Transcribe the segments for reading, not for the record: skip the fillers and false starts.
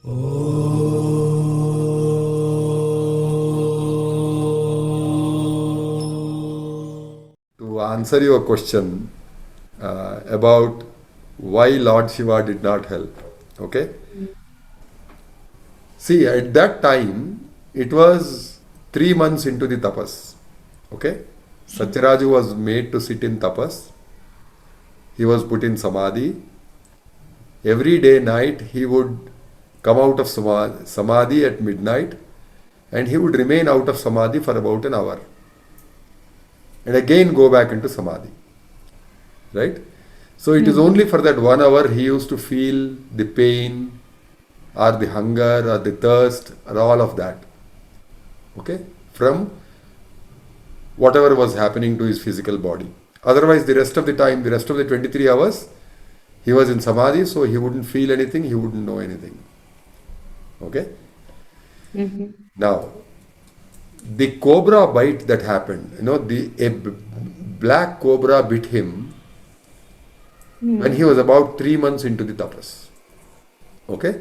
To answer your question about why Lord Shiva did not help, okay? See, at that time, it was 3 months into the tapas, okay? Satyaraju was made to sit in tapas. He was put in samadhi. Every day, night, he would come out of samadhi at midnight, and he would remain out of samadhi for about an hour. And again go back into samadhi. Right? So it is only for that 1 hour he used to feel the pain or the hunger or the thirst or all of that. Okay? From whatever was happening to his physical body. Otherwise, the rest of the time, the rest of the 23 hours, he was in samadhi, so he wouldn't feel anything, he wouldn't know anything. Okay? Now, the cobra bite that happened, a black cobra bit him when he was about 3 months into the tapas. Okay?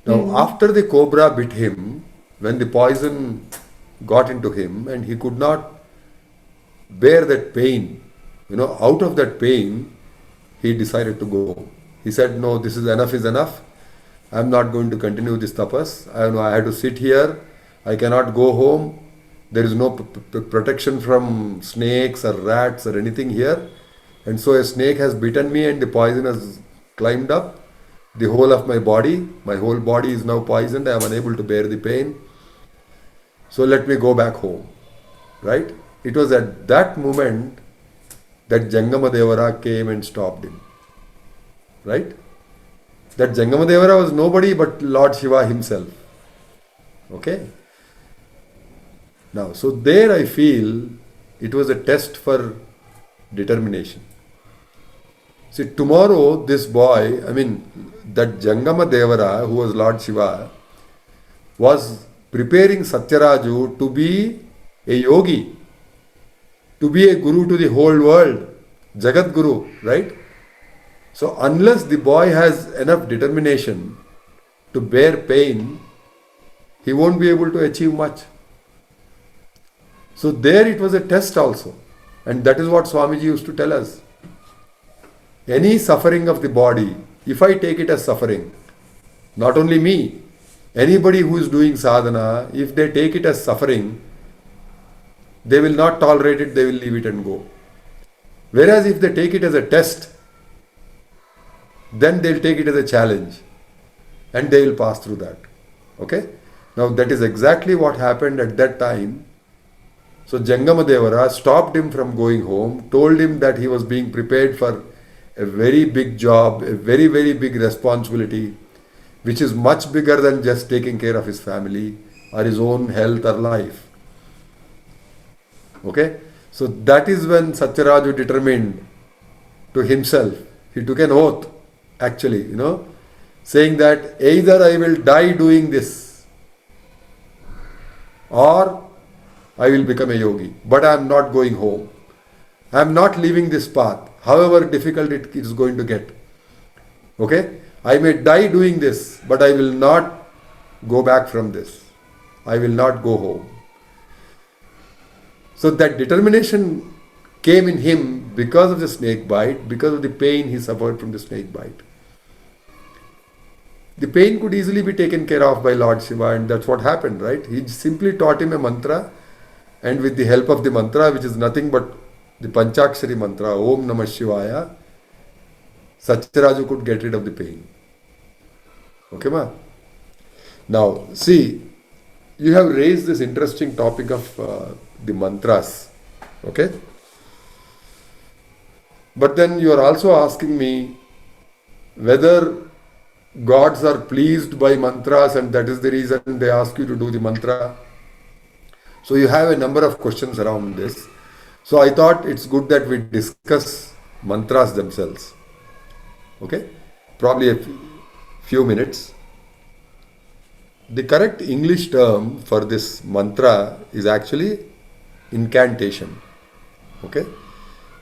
Now, after the cobra bit him, when the poison got into him and he could not bear that pain, out of that pain, he decided to go. He said, no, this is enough. I'm not going to continue this tapas. I had to sit here. I cannot go home. There is no protection from snakes or rats or anything here. And so a snake has bitten me and the poison has climbed up the whole of my body. My whole body is now poisoned. I am unable to bear the pain. So let me go back home. Right? It was at that moment that Jangamadevara came and stopped him. Right? That Jangamadevara was nobody but Lord Shiva himself. Okay? Now, so there I feel it was a test for determination. See, tomorrow this boy, that Jangamadevara, who was Lord Shiva, was preparing Satyaraju to be a yogi, to be a guru to the whole world, Jagat Guru, right? So unless the boy has enough determination to bear pain, he won't be able to achieve much. So there it was a test also. And that is what Swamiji used to tell us. Any suffering of the body, if I take it as suffering, not only me, anybody who is doing sadhana, if they take it as suffering, they will not tolerate it, they will leave it and go. Whereas if they take it as a test, then they'll take it as a challenge and they will pass through that. Okay? Now that is exactly what happened at that time. So Jangamadevara stopped him from going home, told him that he was being prepared for a very big job, a very, very big responsibility, which is much bigger than just taking care of his family or his own health or life. Okay? So that is when Satyaraju determined to himself. He took an oath, actually, saying that either I will die doing this or I will become a yogi. But I am not going home. I am not leaving this path, however difficult it is going to get. Okay? I may die doing this, but I will not go back from this. I will not go home. So that determination came in him because of the snake bite, because of the pain he suffered from the snake bite. The pain could easily be taken care of by Lord Shiva, and that's what happened, right? He simply taught him a mantra, and with the help of the mantra, which is nothing but the Panchakshari mantra, Om Namah Shivaya, Satyaraju could get rid of the pain. Okay, ma? Now, see, you have raised this interesting topic of the mantras. Okay? But then you are also asking me whether gods are pleased by mantras and that is the reason they ask you to do the mantra. So you have a number of questions around this. So I thought it's good that we discuss mantras themselves. Okay? Probably a few minutes. The correct English term for this mantra is actually incantation. Okay?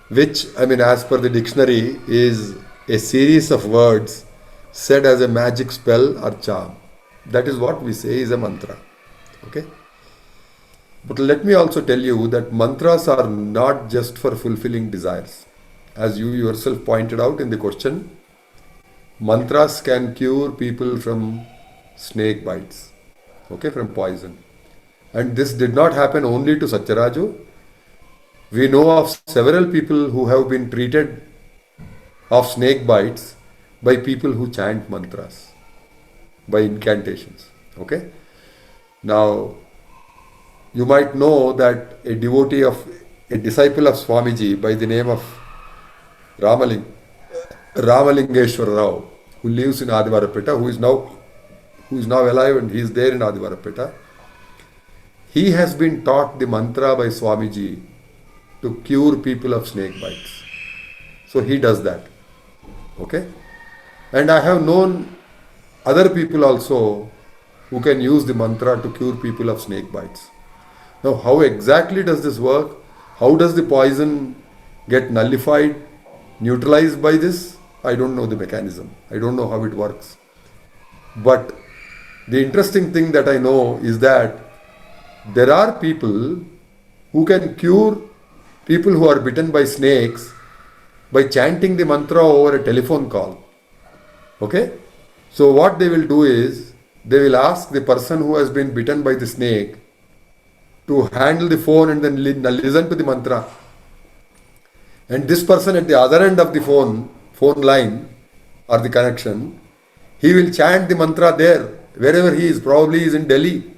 Which, as per the dictionary, is a series of words said as a magic spell or charm. That is what we say is a mantra. Okay? But let me also tell you that mantras are not just for fulfilling desires. As you yourself pointed out in the question, mantras can cure people from snake bites, okay, from poison. And this did not happen only to Satyaraju. We know of several people who have been treated of snake bites by people who chant mantras, by incantations. Okay? Now, you might know that a disciple of Swamiji by the name of Ramalingeshwara Rao, who lives in Adivarapeta, who is now alive and he is there in Adivarapeta. He has been taught the mantra by Swamiji to cure people of snake bites. So he does that. Okay? And I have known other people also who can use the mantra to cure people of snake bites. Now, how exactly does this work? How does the poison get nullified, neutralized by this? I don't know the mechanism. I don't know how it works. But the interesting thing that I know is that there are people who can cure people who are bitten by snakes by chanting the mantra over a telephone call. Okay? So what they will do is, they will ask the person who has been bitten by the snake to handle the phone and then listen to the mantra. And this person at the other end of the phone line or the connection, he will chant the mantra there, wherever he is. Probably he is in Delhi.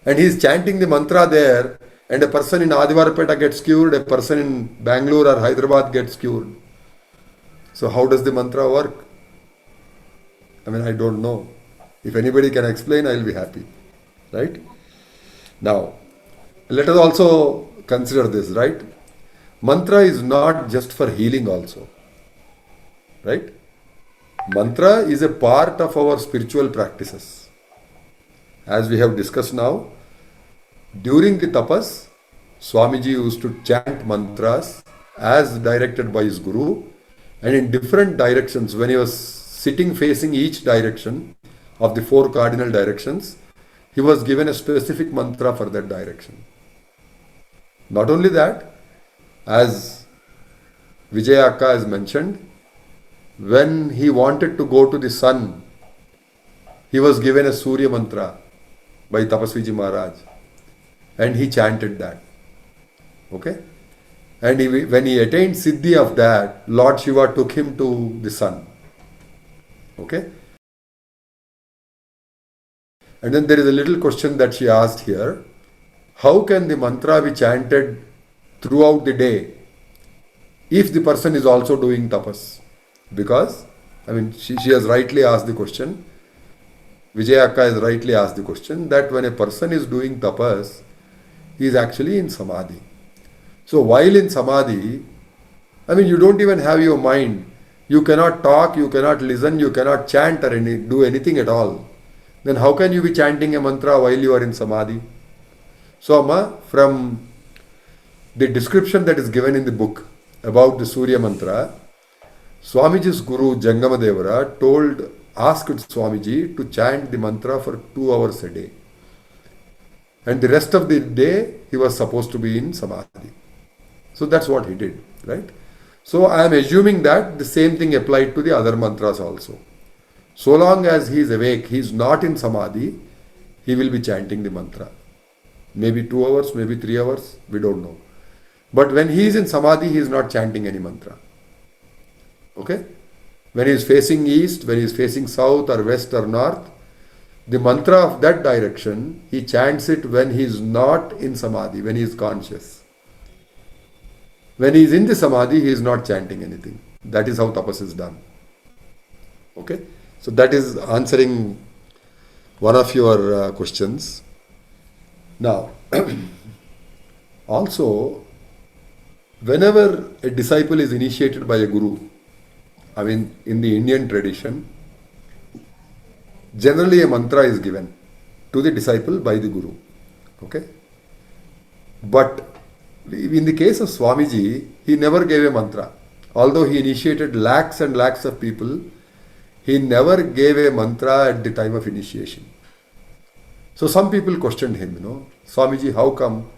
And he is chanting the mantra there, and a person in Adivarapeta gets cured, a person in Bangalore or Hyderabad gets cured. So how does the mantra work? I mean, I don't know. If anybody can explain, I will be happy. Right? Now, let us also consider this, right? Mantra is not just for healing also. Right? Mantra is a part of our spiritual practices. As we have discussed now, during the tapas, Swamiji used to chant mantras as directed by his guru, and in different directions. When he was sitting facing each direction of the 4 cardinal directions, he was given a specific mantra for that direction. Not only that, as Vijaya Akka has mentioned, when he wanted to go to the sun, he was given a Surya mantra by Tapasviji Maharaj, and he chanted that. Okay? And when he attained Siddhi of that, Lord Shiva took him to the sun. Okay? And then there is a little question that she asked here. How can the mantra be chanted throughout the day if the person is also doing tapas? Because, I mean, she has rightly asked the question. Vijaya Akka has rightly asked the question that when a person is doing tapas, he is actually in samadhi. So while in samadhi, I mean, you don't even have your mind. You cannot talk, you cannot listen, you cannot chant or do anything at all. Then how can you be chanting a mantra while you are in samadhi? So, Amma, from the description that is given in the book about the Surya mantra, Swamiji's guru Jangamadevara asked Swamiji to chant the mantra for 2 hours a day. And the rest of the day, he was supposed to be in samadhi. So that's what he did, right? So I am assuming that the same thing applied to the other mantras also. So long as he is awake, he is not in samadhi, he will be chanting the mantra. Maybe 2 hours, maybe 3 hours, we don't know. But when he is in samadhi, he is not chanting any mantra. Okay? When he is facing east, when he is facing south or west or north, the mantra of that direction, he chants it when he is not in samadhi, when he is conscious. When he is in the samadhi, he is not chanting anything. That is how tapas is done. Okay? So that is answering one of your questions. Now, also, whenever a disciple is initiated by a guru, I mean, in the Indian tradition, generally a mantra is given to the disciple by the guru. Okay? But in the case of Swamiji, he never gave a mantra. Although he initiated lakhs and lakhs of people, he never gave a mantra at the time of initiation. So some people questioned him, Swamiji, how come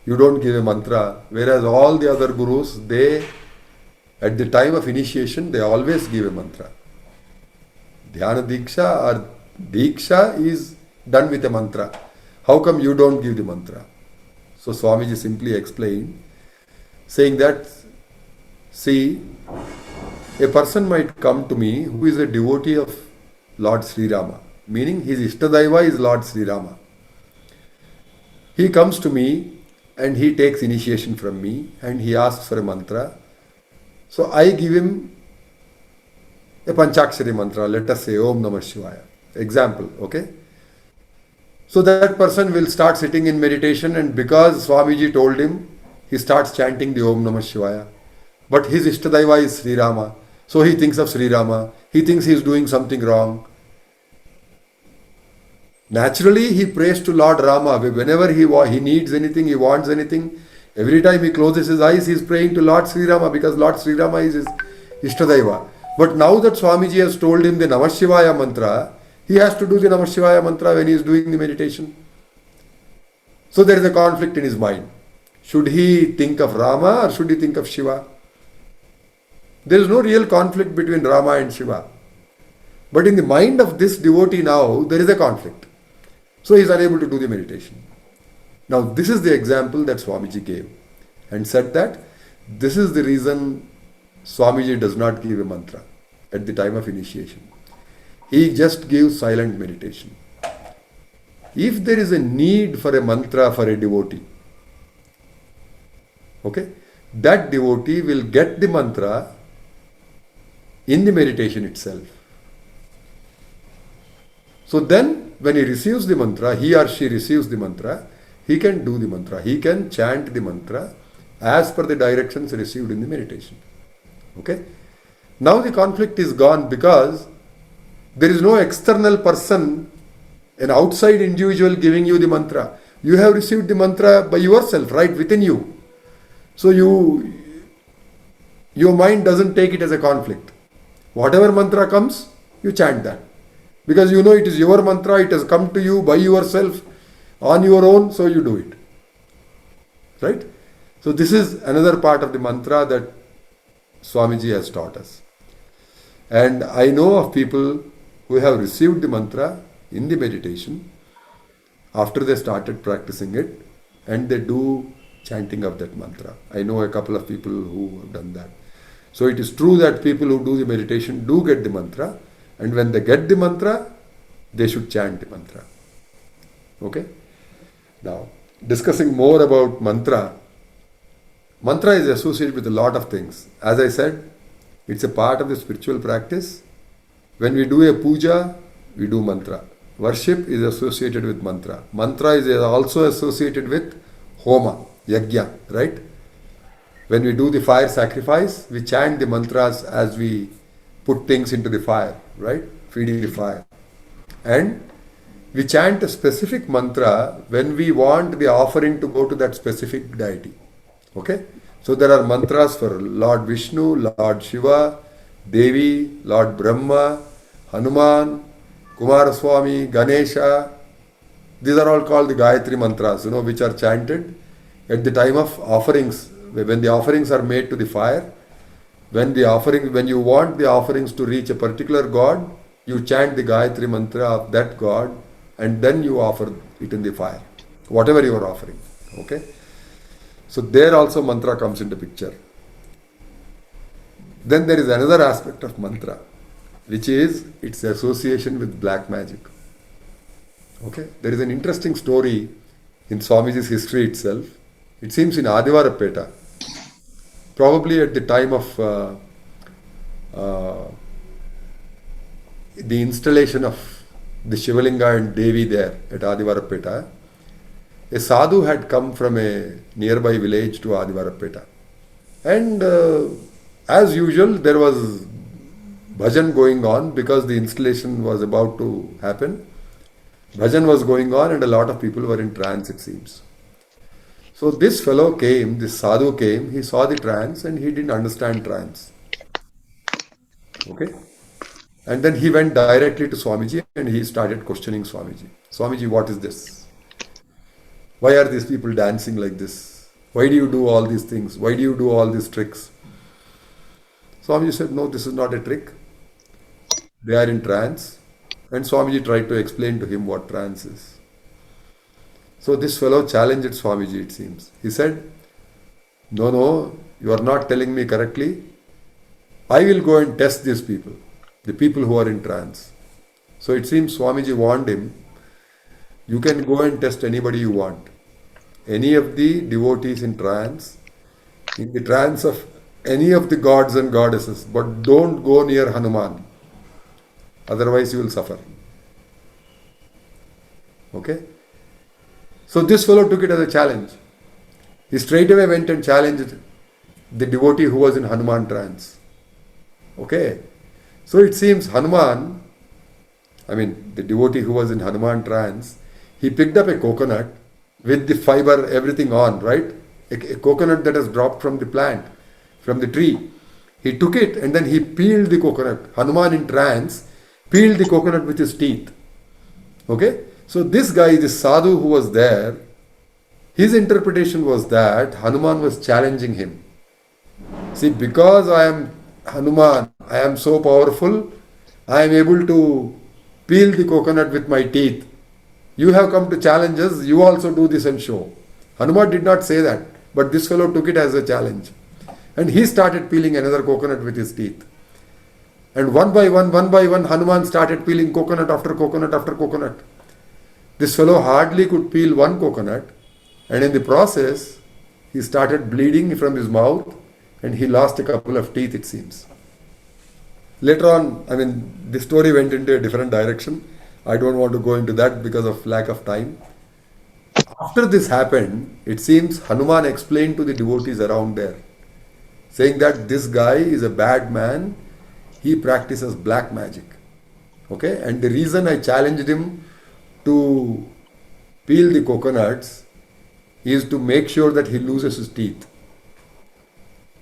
you don't give a mantra? Whereas all the other gurus, they, at the time of initiation, they always give a mantra. Dhyana Diksha or Diksha is done with a mantra. How come you don't give the mantra? So Swamiji simply explained, saying that, see, a person might come to me who is a devotee of Lord Sri Rama, meaning his Ishtadaiva is Lord Sri Rama. He comes to me and he takes initiation from me and he asks for a mantra. So I give him a Panchakshari mantra, let us say Om Namah Shivaya. Example, okay? So that person will start sitting in meditation, and because Swamiji told him, he starts chanting the Om Namah Shivaya. But his Ishtadaiva is Sri Rama. So he thinks of Sri Rama. He thinks he is doing something wrong. Naturally, he prays to Lord Rama. Whenever he needs anything, he wants anything, every time he closes his eyes, he is praying to Lord Sri Rama, because Lord Sri Rama is his Ishtadaiva. But now that Swamiji has told him the Namah Shivaya mantra, he has to do the Namah Shivaya mantra when he is doing the meditation. So there is a conflict in his mind. Should he think of Rama or should he think of Shiva? There is no real conflict between Rama and Shiva. But in the mind of this devotee now, there is a conflict. So he is unable to do the meditation. Now this is the example that Swamiji gave and said that this is the reason Swamiji does not give a mantra at the time of initiation. He just gives silent meditation. If there is a need for a mantra for a devotee, okay, that devotee will get the mantra in the meditation itself. So then when he receives the mantra, he or she receives the mantra, he can do the mantra. He can chant the mantra as per the directions received in the meditation. Okay. Now the conflict is gone because there is no external person, an outside individual giving you the mantra. You have received the mantra by yourself, right within you. So your mind doesn't take it as a conflict. Whatever mantra comes, you chant that. Because you know it is your mantra, it has come to you by yourself, on your own, so you do it. Right? So this is another part of the mantra that Swamiji has taught us. And I know of people who have received the mantra in the meditation after they started practicing it, and they do chanting of that mantra. I know a couple of people who have done that. So it is true that people who do the meditation do get the mantra, and when they get the mantra, they should chant the mantra. Okay? Now, discussing more about mantra. Mantra is associated with a lot of things. As I said, it's a part of the spiritual practice. When we do a puja, we do mantra. Worship is associated with mantra. Mantra is also associated with homa, yajna, right? When we do the fire sacrifice, we chant the mantras as we put things into the fire, right? Feeding the fire. And we chant a specific mantra when we want the offering to go to that specific deity. Okay? So there are mantras for Lord Vishnu, Lord Shiva, Devi, Lord Brahma, Hanuman, Kumaraswamy, Ganesha. These are all called the Gayatri mantras, which are chanted at the time of offerings. When the offerings are made to the fire, when you want the offerings to reach a particular god, you chant the Gayatri mantra of that god, and then you offer it in the fire, whatever you are offering. Okay? So there also mantra comes into picture. Then there is another aspect of mantra, which is its association with black magic. Okay? There is an interesting story in Swamiji's history itself. It seems in Adivarapeta, probably at the time of the installation of the Shivalinga and Devi there at Adivarapeta, a sadhu had come from a nearby village to Adivarapeta. And as usual, there was bhajan going on because the installation was about to happen. Bhajan was going on and a lot of people were in trance, it seems. So this fellow came, this sadhu came, he saw the trance and he didn't understand trance. Okay? And then he went directly to Swamiji and he started questioning Swamiji. Swamiji, what is this? Why are these people dancing like this? Why do you do all these things? Why do you do all these tricks? Swamiji said, no, this is not a trick. They are in trance. And Swamiji tried to explain to him what trance is. So this fellow challenged Swamiji, it seems. He said, no, you are not telling me correctly. I will go and test these people, the people who are in trance. So it seems Swamiji warned him, you can go and test anybody you want. Any of the devotees in the trance of any of the gods and goddesses, but don't go near Hanuman. Otherwise you will suffer. Okay? So this fellow took it as a challenge. He straight away went and challenged the devotee who was in Hanuman trance. Okay? So it seems the devotee who was in Hanuman trance, he picked up a coconut with the fiber, everything on, right? A coconut that has dropped from the plant, from the tree. He took it and then he peeled the coconut. Hanuman in trance peeled the coconut with his teeth. Okay? So this guy, this sadhu who was there, his interpretation was that Hanuman was challenging him. See, because I am Hanuman, I am so powerful, I am able to peel the coconut with my teeth. You have come to challenge us, you also do this and show. Hanuman did not say that, but this fellow took it as a challenge. And he started peeling another coconut with his teeth. And one by one, Hanuman started peeling coconut after coconut after coconut. This fellow hardly could peel one coconut, and in the process, he started bleeding from his mouth and he lost a couple of teeth, it seems. Later on, the story went into a different direction. I don't want to go into that because of lack of time. After this happened, it seems Hanuman explained to the devotees around there, saying that this guy is a bad man, he practices black magic. Okay? And the reason I challenged him to peel the coconuts is to make sure that he loses his teeth.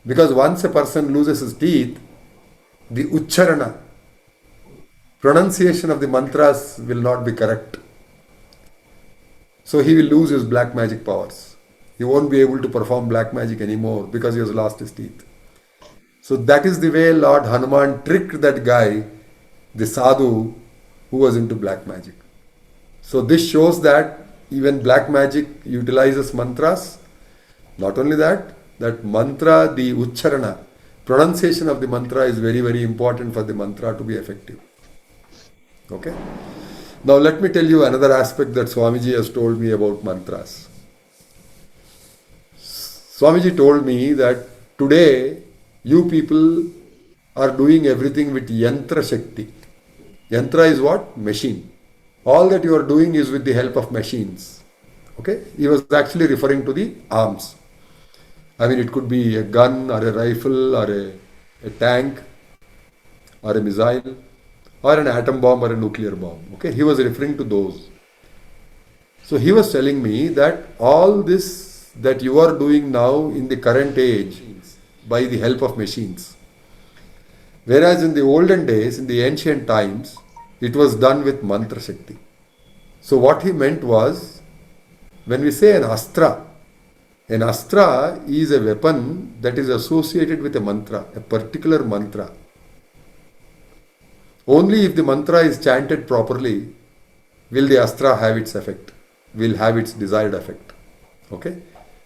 Because once a person loses his teeth, the ucharana, pronunciation of the mantras will not be correct. So he will lose his black magic powers. He won't be able to perform black magic anymore because he has lost his teeth. So that is the way Lord Hanuman tricked that guy, the sadhu, who was into black magic. So this shows that even black magic utilizes mantras. Not only that mantra, the ucharana, pronunciation of the mantra is very, very important for the mantra to be effective. Okay? Now let me tell you another aspect that Swamiji has told me about mantras. Swamiji told me that today you people are doing everything with yantra shakti. Yantra is what? Machine. All that you are doing is with the help of machines. Okay? He was actually referring to the arms. It could be a gun or a rifle or a tank or a missile or an atom bomb or a nuclear bomb. Okay? He was referring to those. So he was telling me that all this that you are doing now in the current age by the help of machines. Whereas in the olden days, in the ancient times, it was done with mantra shakti. So what he meant was, when we say an astra is a weapon that is associated with a mantra, a particular mantra. Only if the mantra is chanted properly will the astra have its effect, will have its desired effect. Okay?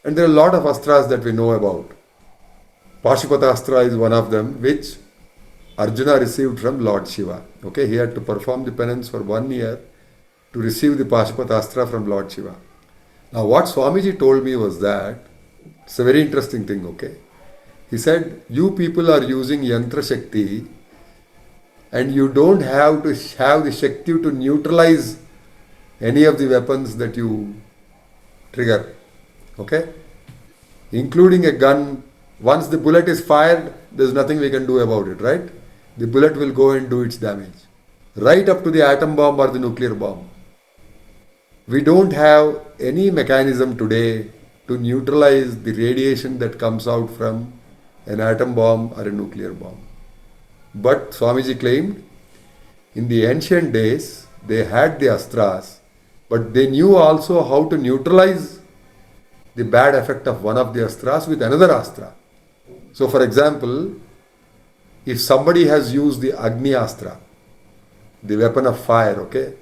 And there are a lot of astras that we know about. Pashupata Astra is one of them, which Arjuna received from Lord Shiva. Okay, he had to perform the penance for 1 year to receive the Pashupata Astra from Lord Shiva. Now what Swamiji told me was that, it's a very interesting thing, okay. He said, you people are using Yantra Shakti and you don't have to have the Shakti to neutralize any of the weapons that you trigger. Okay? Including a gun. Once the bullet is fired, there's nothing we can do about it, right? The bullet will go and do its damage. Right up to the atom bomb or the nuclear bomb. We don't have any mechanism today to neutralize the radiation that comes out from an atom bomb or a nuclear bomb. But Swamiji claimed, In the ancient days, they had the astras, but they knew also how to neutralize the bad effect of one of the astras with another astra. So, for example, if somebody has used the Agni Astra, the weapon of fire, okay,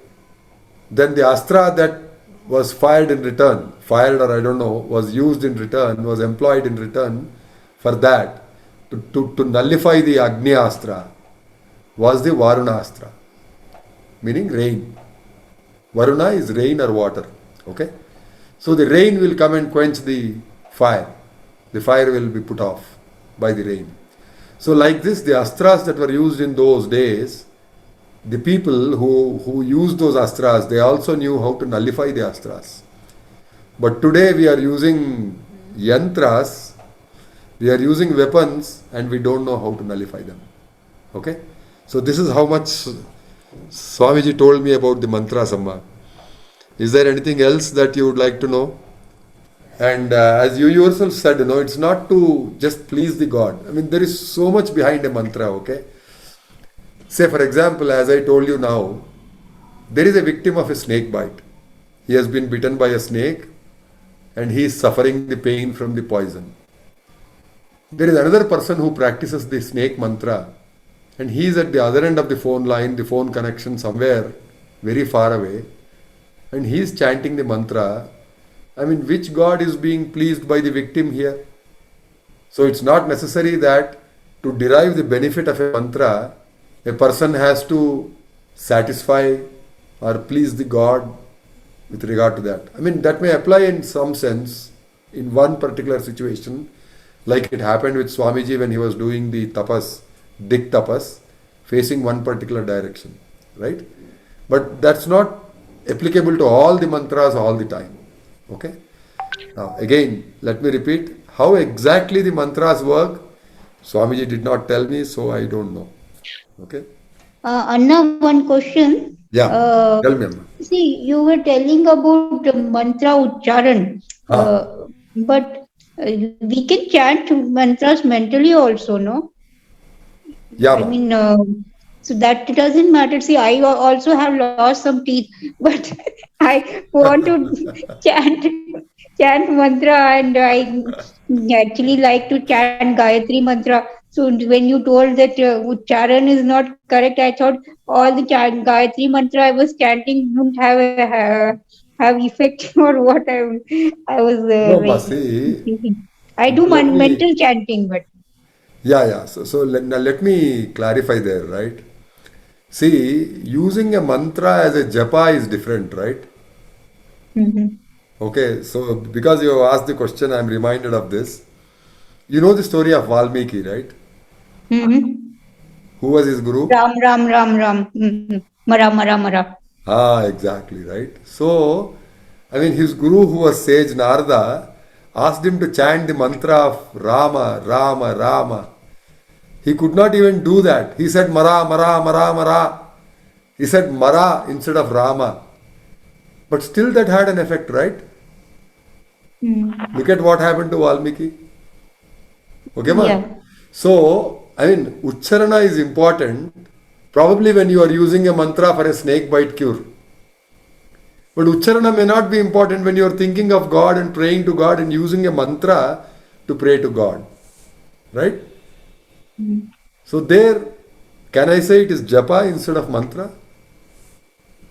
then the astra that was fired in return, fired or I don't know, was used in return, was employed in return for that to nullify the Agni Astra was the Varuna Astra, meaning rain. Varuna is rain or water, okay. So the rain will come and quench the fire. The fire will be put off by the rain. So like this, the astras that were used in those days, the people who used those astras, they also knew how to nullify the astras. But today we are using yantras, we are using weapons and we don't know how to nullify them. Okay? So this is how much Swamiji told me about the mantra Samma. Is there anything else that you would like to know? And as you yourself said, it's not to just please the God. I mean, there is so much behind a mantra, okay? Say, for example, as I told you now, there is a victim of a snake bite. He has been bitten by a snake and he is suffering the pain from the poison. There is another person who practices the snake mantra and he is at the other end of the phone line, the phone connection somewhere very far away, and he is chanting the mantra. I mean, which God is being pleased by the victim here? So it's not necessary that to derive the benefit of a mantra, a person has to satisfy or please the God with regard to that. I mean, that may apply in some sense in one particular situation, like it happened with Swamiji when he was doing the tapas, dik tapas, facing one particular direction, right? But that's not applicable to all the mantras all the time. Okay? Now, again, let me repeat, how exactly the mantras work, Swamiji did not tell me, so I don't know. Okay? Anna, one question. Yeah, tell me, Amma. See, you were telling about the mantra ucharan, Ah, but we can chant mantras mentally also, no? yeah, I Amma. mean, so that doesn't matter. See, I also have lost some teeth, but I want to chant chant mantra, and I actually like to chant Gayatri mantra. So when you told that Ucharan is not correct, I thought all the Gayatri mantra I was chanting wouldn't have effect or what I was No, Amma, like see, thinking. I do let me, mental chanting, but. yeah. So now let me clarify there, right? See, using a mantra as a japa is different, right? Mhm. Okay, so because you have asked the question, I'm reminded of this. You know the story of Valmiki, right? Mhm. Who was his guru? Ram, Ram, Ram, Ram. Mara, Mara, Mara. Ah, exactly, right. So, I mean, his guru, who was sage Narada, asked him to chant the mantra of Rama, Rama, Rama. He could not even do that. He said Mara, Mara, Mara, Mara. He said Mara instead of Rama. But still that had an effect, right? Mm. Look at what happened to Valmiki. Okay, man. Yeah. So, I mean, Ucharana is important probably when you are using a mantra for a snake bite cure. But Ucharana may not be important when you are thinking of God and praying to God and using a mantra to pray to God. Right? Mm. So, there, can I say it is japa instead of mantra?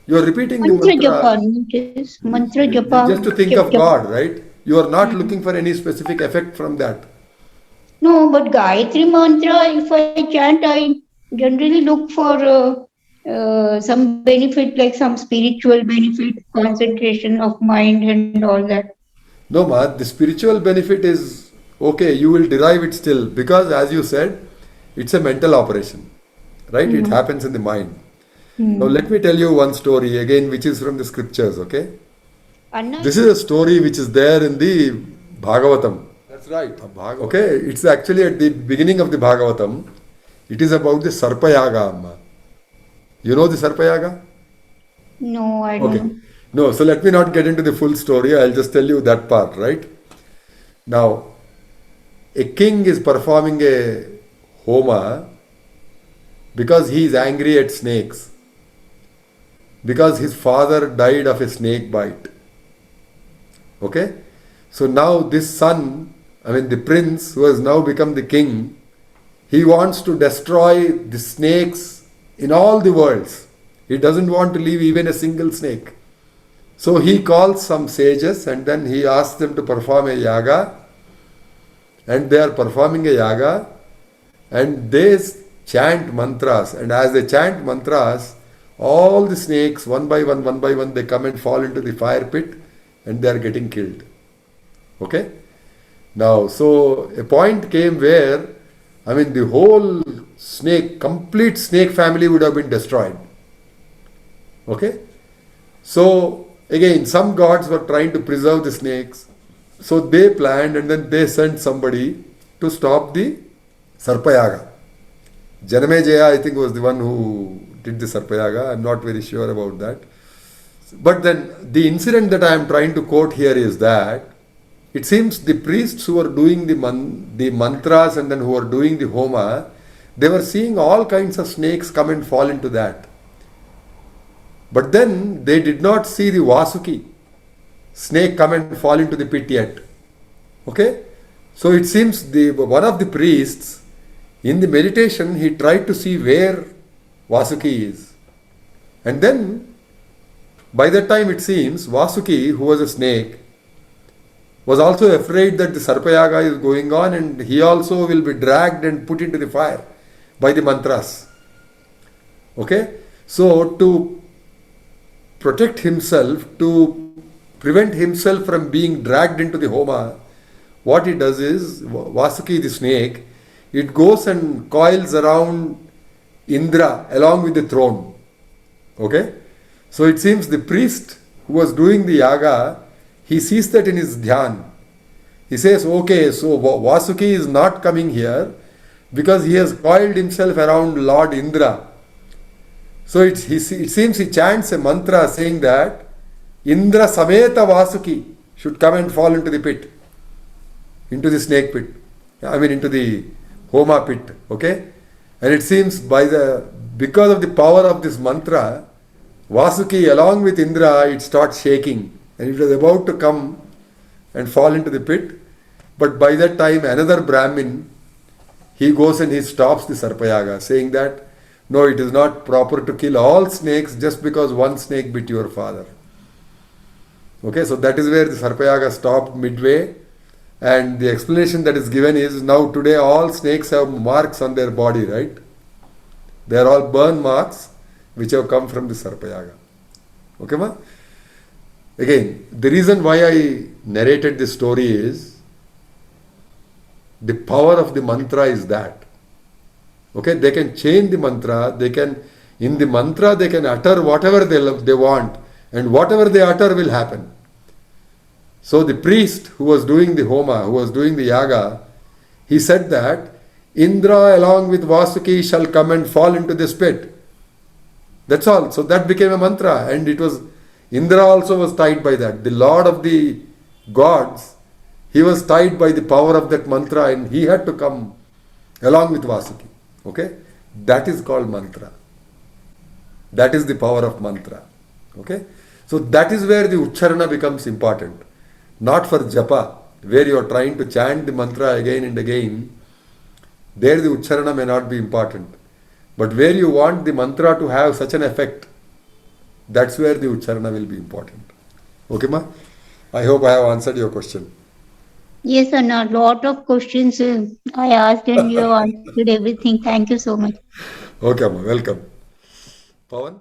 You are repeating the Mantra japa, mantra notice. Mantra japa, just to think jap, of jap. God, right? You are not Mm. looking for any specific effect from that. No, but Gayatri mantra, if I chant, I generally look for some benefit, like some spiritual benefit, concentration of mind, and all that. No, ma, the spiritual benefit is okay, you will derive it still because, as you said, it's a mental operation, right? It Mm. happens in the mind. Now, Mm. let me tell you one story again, which is from the scriptures, okay? Anna, This is a story which is there in the Bhagavatam. That's right. Okay, it's actually at the beginning of the Bhagavatam. It is about the Sarpayaga, Amma. You know the Sarpayaga? no, I don't Okay. know. No, so let me not get into the full story. I'll just tell you that part, right? Now, a king is performing a homa because he is angry at snakes. because his father died of a snake bite. Okay? So now this son, the prince who has now become the king, he wants to destroy the snakes in all the worlds. He doesn't want to leave even a single snake. So he calls some sages and then he asks them to perform a yaga. And they are performing a yaga and they chant mantras. And as they chant mantras, all the snakes, one by one, they come and fall into the fire pit and they are getting killed. Okay? Now, so a point came where, the whole complete snake family would have been destroyed. Okay? So, again, some gods were trying to preserve the snakes. So they planned and then they sent somebody to stop the Sarpayaga. Janamejaya, I think, was the one who did the Sarpayaga. I'm not very sure about that. But then the incident that I am trying to quote here is that it seems the priests who were doing the mantras and then who were doing the homa, they were seeing all kinds of snakes come and fall into that. But then they did not see the Vasuki snake come and fall into the pit yet. Okay? So it seems one of the priests in the meditation, he tried to see where Vasuki is. And then by that time it seems Vasuki, who was a snake, was also afraid that the Sarpayaga is going on and he also will be dragged and put into the fire by the mantras. Okay? So to protect himself, to prevent himself from being dragged into the homa, what he does is, Vasuki the snake, it goes and coils around Indra along with the throne. Okay? So it seems the priest who was doing the yaga, he sees that in his dhyan. He says, okay, so Vasuki is not coming here because he has coiled himself around Lord Indra. So it seems he chants a mantra saying that Indra Sameta Vasuki should come and fall into the pit, into the snake pit, into the homa pit. Okay? And it seems because of the power of this mantra, Vasuki along with Indra, it starts shaking and it was about to come and fall into the pit. But by that time, another Brahmin, he goes and he stops the Sarpayaga, saying that, no, it is not proper to kill all snakes just because one snake bit your father. Okay, so that is where the Sarpayaga stopped midway. And the explanation that is given is, now today all snakes have marks on their body, right? They are all burn marks which have come from the Sarpayaga. Okay, ma? Again, the reason why I narrated this story is, the power of the mantra is that. Okay, they can change the mantra, in the mantra they can utter whatever they want, and whatever they utter will happen. So the priest who was doing the homa, who was doing the yaga, he said that Indra along with Vasuki shall come and fall into this pit. That's all. So that became a mantra, and Indra also was tied by that. The Lord of the gods, he was tied by the power of that mantra and he had to come along with Vasuki. Okay? That is called mantra. That is the power of mantra. Okay? So that is where the Ucharana becomes important. Not for japa, where you are trying to chant the mantra again and again. There the Ucharana may not be important. But where you want the mantra to have such an effect, that's where the Ucharana will be important. Okay, ma? I hope I have answered your question. Yes, and a lot of questions I asked and you have answered everything. Thank you so much. Okay, ma. Welcome. Pawan?